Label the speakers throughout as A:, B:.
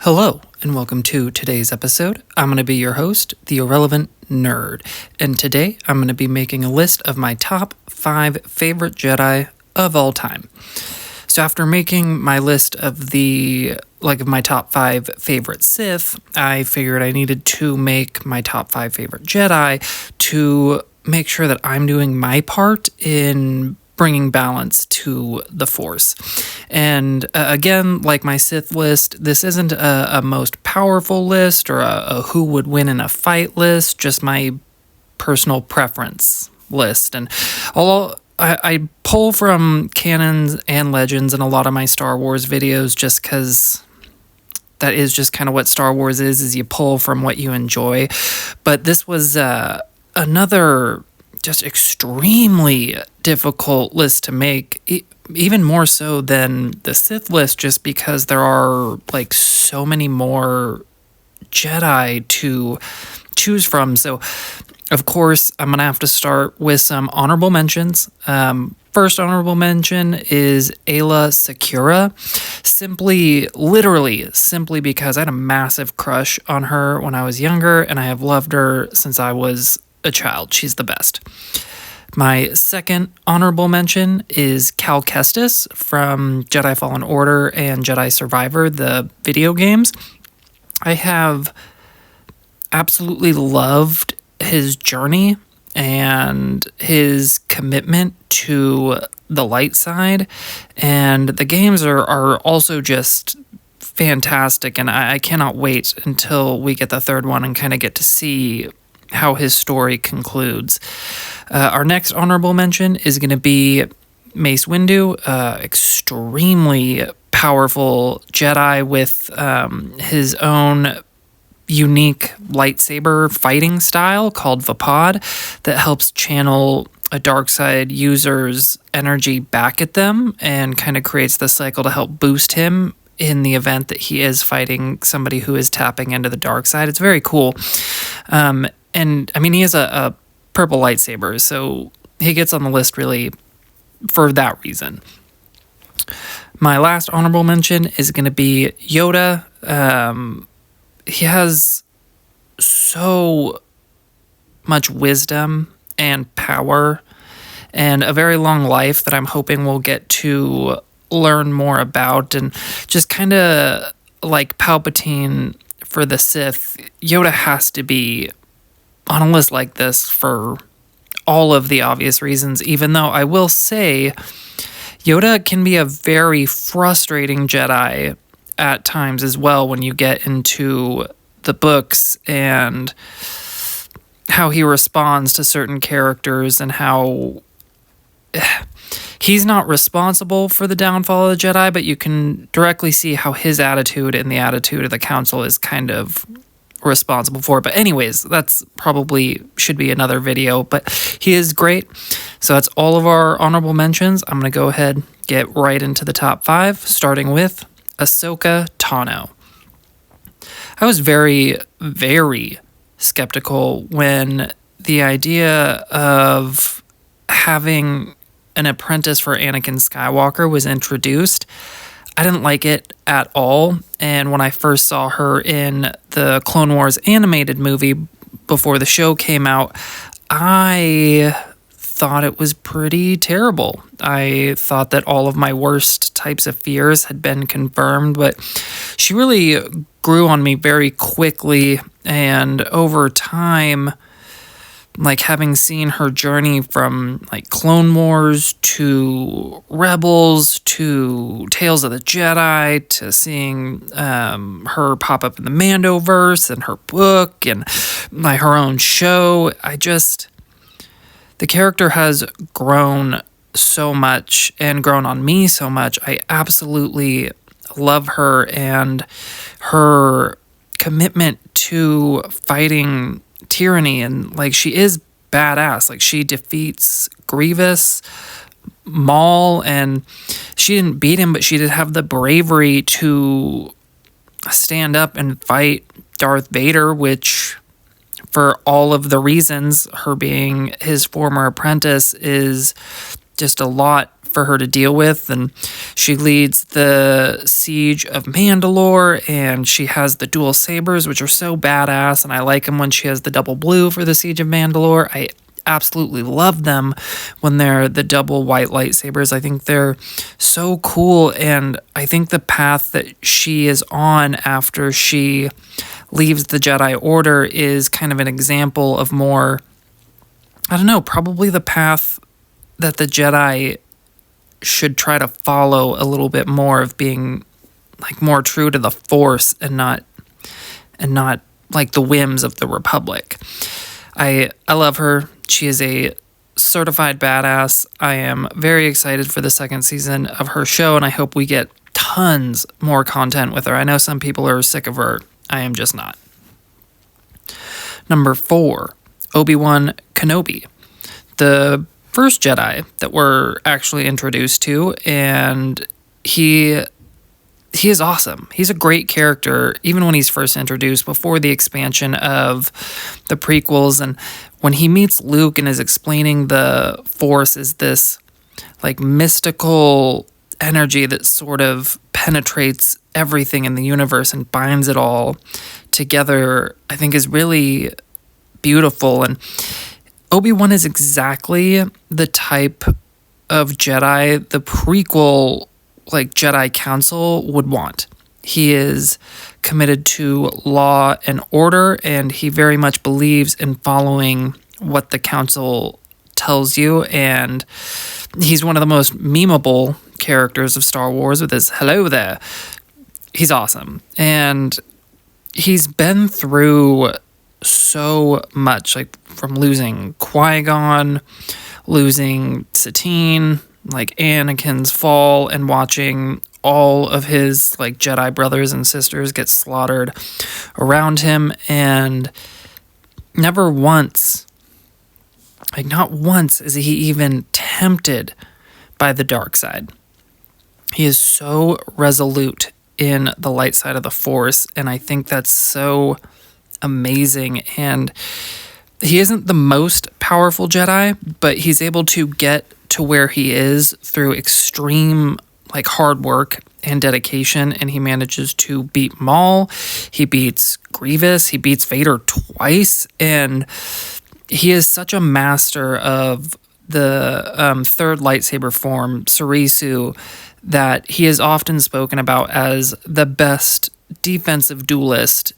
A: Hello, and welcome to today's episode. I'm going to be your host, the Irrelevant Nerd, and today I'm going to be making a list of my top 5 favorite Jedi of all time. So after making my list of of my top 5 favorite Sith, I figured I needed to make my top 5 favorite Jedi to make sure that I'm doing my part in bringing balance to the Force. And again, like my Sith list, this isn't a most powerful list or a who would win in a fight list, just my personal preference list. And although I pull from canons and legends in a lot of my Star Wars videos just because that is just kind of what Star Wars is you pull from what you enjoy. But this was another just extremely difficult list to make, even more so than the Sith list, just because there are like so many more Jedi to choose from. So of course I'm gonna have to start with some honorable mentions. First honorable mention is Aayla Secura, simply because I had a massive crush on her when I was younger, and I have loved her since I was a child. She's the best. My second honorable mention is Cal Kestis from Jedi Fallen Order and Jedi Survivor, the video games. I have absolutely loved his journey and his commitment to the light side, and the games are also just fantastic, and I cannot wait until we get the third one and kind of get to see how his story concludes. Our next honorable mention is going to be Mace Windu, extremely powerful Jedi with his own unique lightsaber fighting style called Vapad that helps channel a dark side user's energy back at them and kind of creates the cycle to help boost him in the event that he is fighting somebody who is tapping into the dark side. It's very cool. And I mean, he has a purple lightsaber, so he gets on the list really for that reason. My last honorable mention is going to be Yoda. He has so much wisdom and power and a very long life that I'm hoping we'll get to learn more about. And just kind of like Palpatine for the Sith, Yoda has to be on a list like this for all of the obvious reasons, even though I will say Yoda can be a very frustrating Jedi at times as well when you get into the books and how he responds to certain characters and how he's not responsible for the downfall of the Jedi, but you can directly see how his attitude and the attitude of the Council is kind of responsible for it. But anyways, that's probably should be another video, but he is great. So that's all of our honorable mentions. I'm going to go ahead, get right into the top 5, starting with Ahsoka Tano. I was very, very skeptical when the idea of having an apprentice for Anakin Skywalker was introduced. I didn't like it at all, and when I first saw her in the Clone Wars animated movie before the show came out, I thought it was pretty terrible. I thought that all of my worst types of fears had been confirmed, but she really grew on me very quickly, and over time, like having seen her journey from like Clone Wars to Rebels to Tales of the Jedi to seeing her pop up in the Mandoverse and her book and her own show, the character has grown so much and grown on me so much. I absolutely love her and her commitment to fighting tyranny, and like she is badass. Like she defeats Grievous, Maul, and she didn't beat him, but she did have the bravery to stand up and fight Darth Vader, which for all of the reasons, her being his former apprentice is just a lot for her to deal with. And she leads the siege of Mandalore, and she has the dual sabers, which are so badass. And I like them when she has the double blue for the siege of Mandalore. I absolutely love them when they're the double white lightsabers. I think they're so cool, and I think the path that she is on after she leaves the Jedi Order is kind of an example of more, I don't know, probably the path that the Jedi should try to follow a little bit more, of being like more true to the Force and not like the whims of the Republic. I love her. She is a certified badass. I am very excited for the second season of her show, and I hope we get tons more content with her. I know some people are sick of her. I am just not. Number 4, Obi-Wan Kenobi, the first Jedi that we're actually introduced to, and he is awesome. He's a great character, even when he's first introduced, before the expansion of the prequels. And when he meets Luke and is explaining the Force is this like mystical energy that sort of penetrates everything in the universe and binds it all together, I think is really beautiful. And Obi-Wan is exactly the type of Jedi the prequel like Jedi Council would want. He is committed to law and order, and he very much believes in following what the Council tells you. And he's one of the most memeable characters of Star Wars with his "hello there." He's awesome, and he's been through so much, like from losing Qui-Gon, losing Satine, like Anakin's fall, and watching all of his like Jedi brothers and sisters get slaughtered around him, and never once, like not once, is he even tempted by the dark side. He is so resolute in the light side of the Force, and I think that's so amazing. And he isn't the most powerful Jedi, but he's able to get to where he is through extreme like hard work and dedication, and he manages to beat Maul, he beats Grievous, he beats Vader twice, and he is such a master of the third lightsaber form, Surisu, that he is often spoken about as the best defensive duelist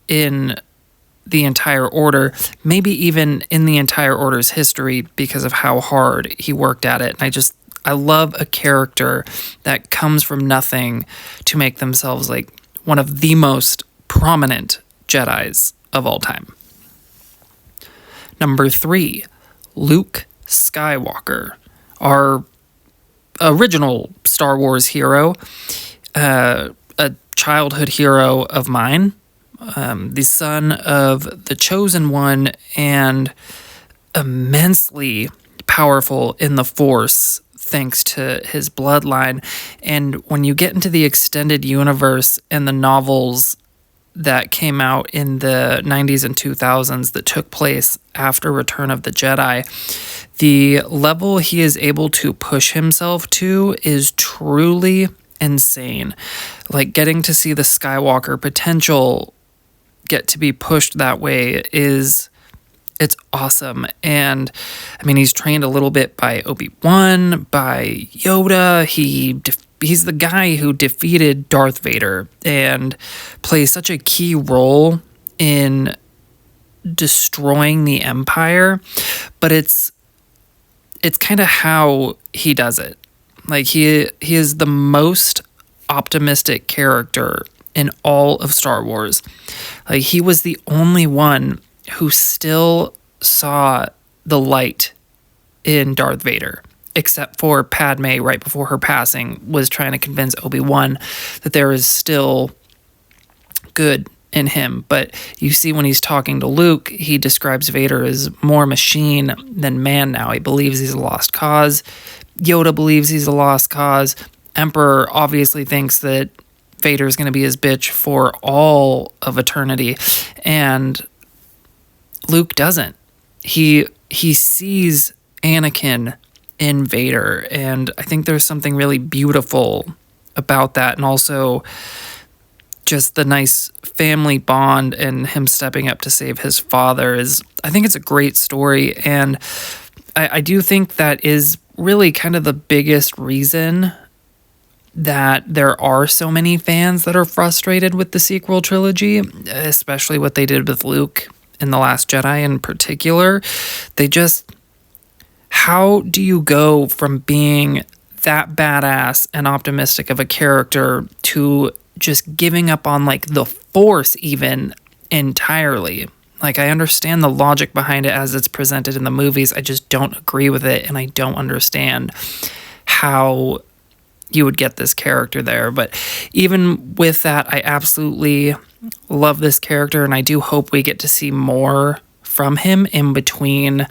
A: in the entire order, maybe even in the entire order's history, because of how hard he worked at it. And I love a character that comes from nothing to make themselves like one of the most prominent Jedis of all time. Number 3, Luke Skywalker, our original Star Wars hero, a childhood hero of mine, the son of the Chosen One, and immensely powerful in the Force thanks to his bloodline. And when you get into the extended universe and the novels that came out in the 90s and 2000s that took place after Return of the Jedi, the level he is able to push himself to is truly insane. Like, getting to see the Skywalker potential get to be pushed that way it's awesome. And I mean, he's trained a little bit by Obi-Wan, by Yoda. He's the guy who defeated Darth Vader and plays such a key role in destroying the Empire. But it's kind of how he does it. Like, he is the most optimistic character in all of Star Wars. Like, he was the only one who still saw the light in Darth Vader, except for Padme right before her passing was trying to convince Obi-Wan that there is still good in him. But you see, when he's talking to Luke, he describes Vader as more machine than man now. He believes he's a lost cause. Yoda believes he's a lost cause. Emperor obviously thinks that Vader is going to be his bitch for all of eternity. And Luke doesn't. He sees Anakin in Vader. And I think there's something really beautiful about that. And also just the nice family bond and him stepping up to save his father I think it's a great story. And I do think that is really kind of the biggest reason that there are so many fans that are frustrated with the sequel trilogy, especially what they did with Luke in The Last Jedi in particular. How do you go from being that badass and optimistic of a character to just giving up on like the Force even entirely? Like, I understand the logic behind it as it's presented in the movies. I just don't agree with it, and I don't understand how you would get this character there. But even with that, I absolutely love this character, and I do hope we get to see more from him in between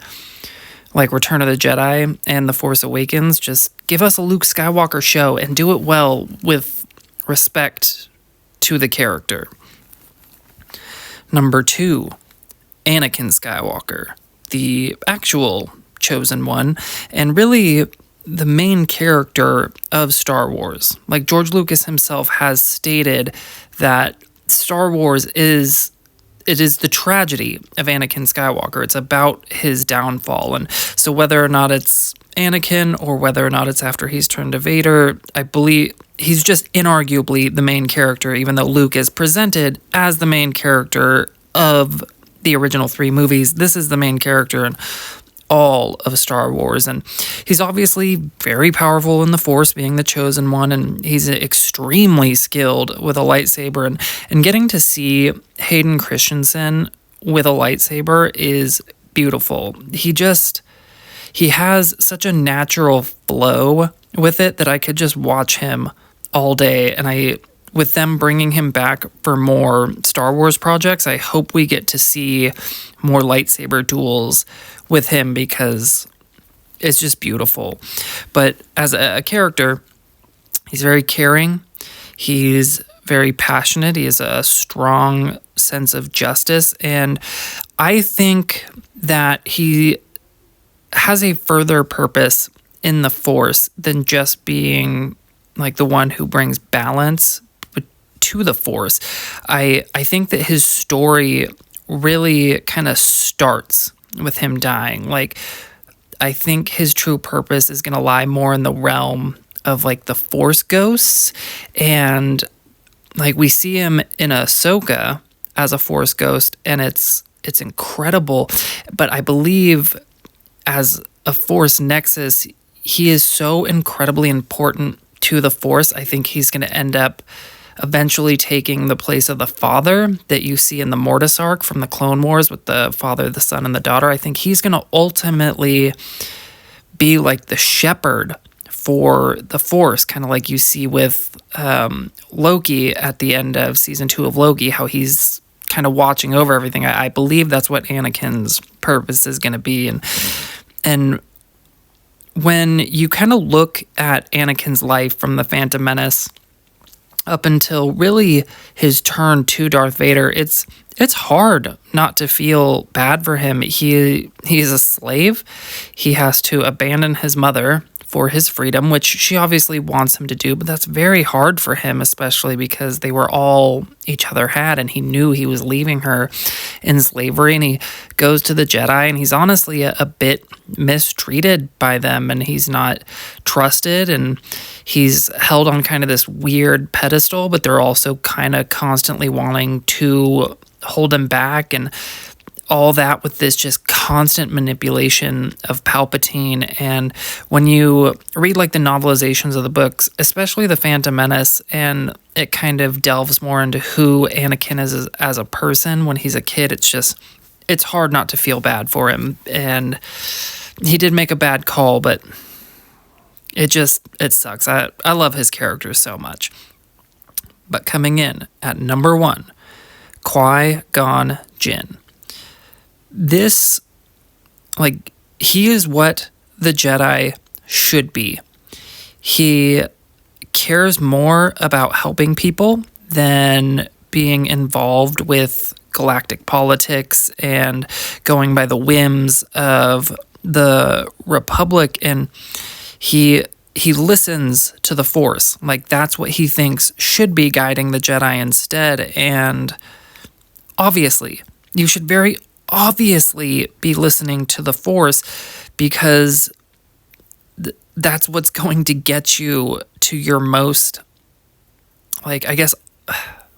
A: like Return of the Jedi and The Force Awakens. Just give us a Luke Skywalker show and do it well with respect to the character. Number 2, Anakin Skywalker, the actual chosen one, and really the main character of Star Wars. Like, George Lucas himself has stated that Star Wars is the tragedy of Anakin Skywalker. It's about his downfall. And so whether or not it's Anakin or whether or not it's after he's turned to Vader, I believe he's just inarguably the main character, even though Luke is presented as the main character of the original 3 movies. This is the main character in all of Star Wars, and he's obviously very powerful in the Force, being the chosen one, and he's extremely skilled with a lightsaber, and getting to see Hayden Christensen with a lightsaber is beautiful. He has such a natural flow with it that I could just watch him all day, and with them bringing him back for more Star Wars projects, I hope we get to see more lightsaber duels with him because it's just beautiful. But as a character, he's very caring. He's very passionate. He has a strong sense of justice. And I think that he has a further purpose in the Force than just being like the one who brings balance to the Force. I think that his story really kind of starts with him dying. Like, I think his true purpose is going to lie more in the realm of like the Force ghosts, and like we see him in Ahsoka as a Force ghost, and it's incredible. But I believe as a Force Nexus, he is so incredibly important to the Force. I think he's going to end up eventually taking the place of the father that you see in the Mortis arc from the Clone Wars with the father, the son, and the daughter. I think he's going to ultimately be like the shepherd for the Force, kind of like you see with Loki at the end of season 2 of Loki, how he's kind of watching over everything. I believe that's what Anakin's purpose is going to be. And when you kind of look at Anakin's life from the Phantom Menace up until really his turn to Darth Vader, it's hard not to feel bad for him. He's a slave. He has to abandon his mother for his freedom, which she obviously wants him to do, but that's very hard for him, especially because they were all each other had, and he knew he was leaving her in slavery, and he goes to the Jedi, and he's honestly a bit mistreated by them, and he's not trusted, and he's held on kind of this weird pedestal, but they're also kind of constantly wanting to hold him back, and all that with this just constant manipulation of Palpatine. And when you read like the novelizations of the books, especially The Phantom Menace, and it kind of delves more into who Anakin is as a person when he's a kid, it's hard not to feel bad for him. And he did make a bad call, but it sucks. I love his character so much. But coming in at number 1, Qui-Gon Jinn. This, like, he is what the Jedi should be. He cares more about helping people than being involved with galactic politics and going by the whims of the Republic, and he listens to the Force. Like, that's what he thinks should be guiding the Jedi instead. And obviously, you should very obviously be listening to the Force, because that's what's going to get you to your most, like, I guess,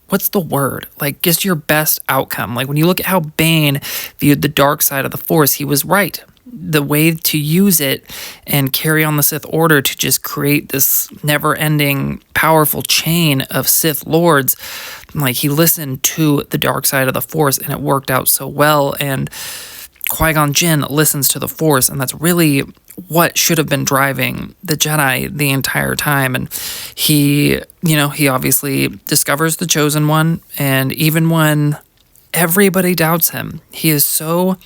A: what's the word? Like, just your best outcome. Like, when you look at how Bane viewed the dark side of the Force, he was right. The way to use it and carry on the Sith Order to just create this never-ending, powerful chain of Sith Lords, like, he listened to the dark side of the Force, and it worked out so well. And Qui-Gon Jinn listens to the Force, and that's really what should have been driving the Jedi the entire time. And he obviously discovers the Chosen One, and even when everybody doubts him, he is so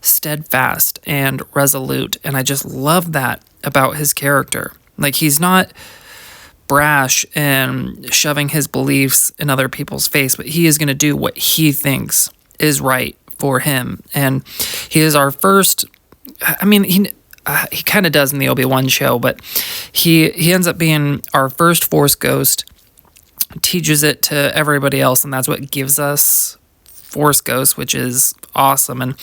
A: steadfast and resolute, and I just love that about his character. Like, he's not brash and shoving his beliefs in other people's face, but he is going to do what he thinks is right for him. And he is our first, I mean, he kind of does in the Obi-Wan show, but he ends up being our first Force ghost, teaches it to everybody else, and that's what gives us Force Ghost, which is awesome. And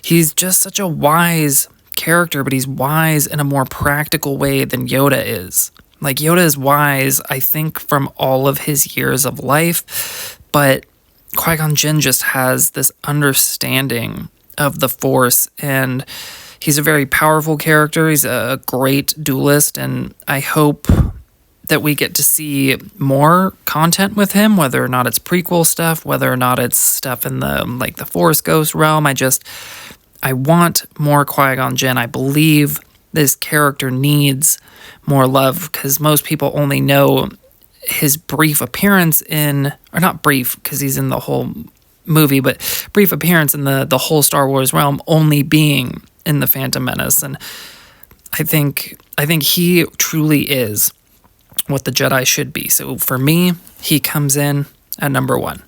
A: he's just such a wise character, but he's wise in a more practical way than Yoda is. Like, Yoda is wise, I think, from all of his years of life, but Qui-Gon Jinn just has this understanding of the Force, and he's a very powerful character. He's a great duelist, and I hope that we get to see more content with him, whether or not it's prequel stuff, whether or not it's stuff in the Force Ghost realm. I want more Qui-Gon Jinn. I believe this character needs more love, because most people only know his brief appearance or not brief, because he's in the whole movie, but brief appearance in the whole Star Wars realm only being in The Phantom Menace. And I think he truly is what the Jedi should be. So for me, he comes in at number 1.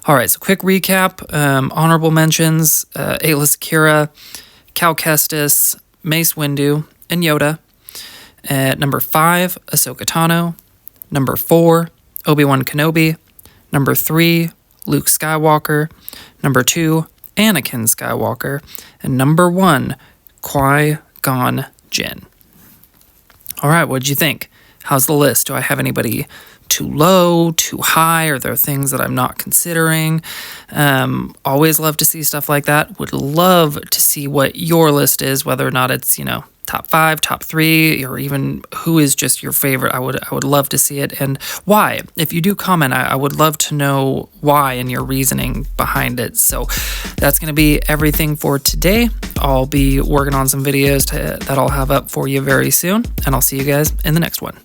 A: All right, so quick recap. Honorable mentions: Aayla Secura, Cal Kestis, Mace Windu, and Yoda. At number 5, Ahsoka Tano. Number 4, Obi-Wan Kenobi. Number 3, Luke Skywalker. Number 2, Anakin Skywalker. And number 1, Qui-Gon Jinn. All right, what'd you think? How's the list? Do I have anybody too low, too high? Are there things that I'm not considering? Always love to see stuff like that. Would love to see what your list is, whether or not it's, top 5, top 3, or even who is just your favorite. I would love to see it, and why. If you do comment, I would love to know why and your reasoning behind it. So that's going to be everything for today. I'll be working on some videos that I'll have up for you very soon, and I'll see you guys in the next one.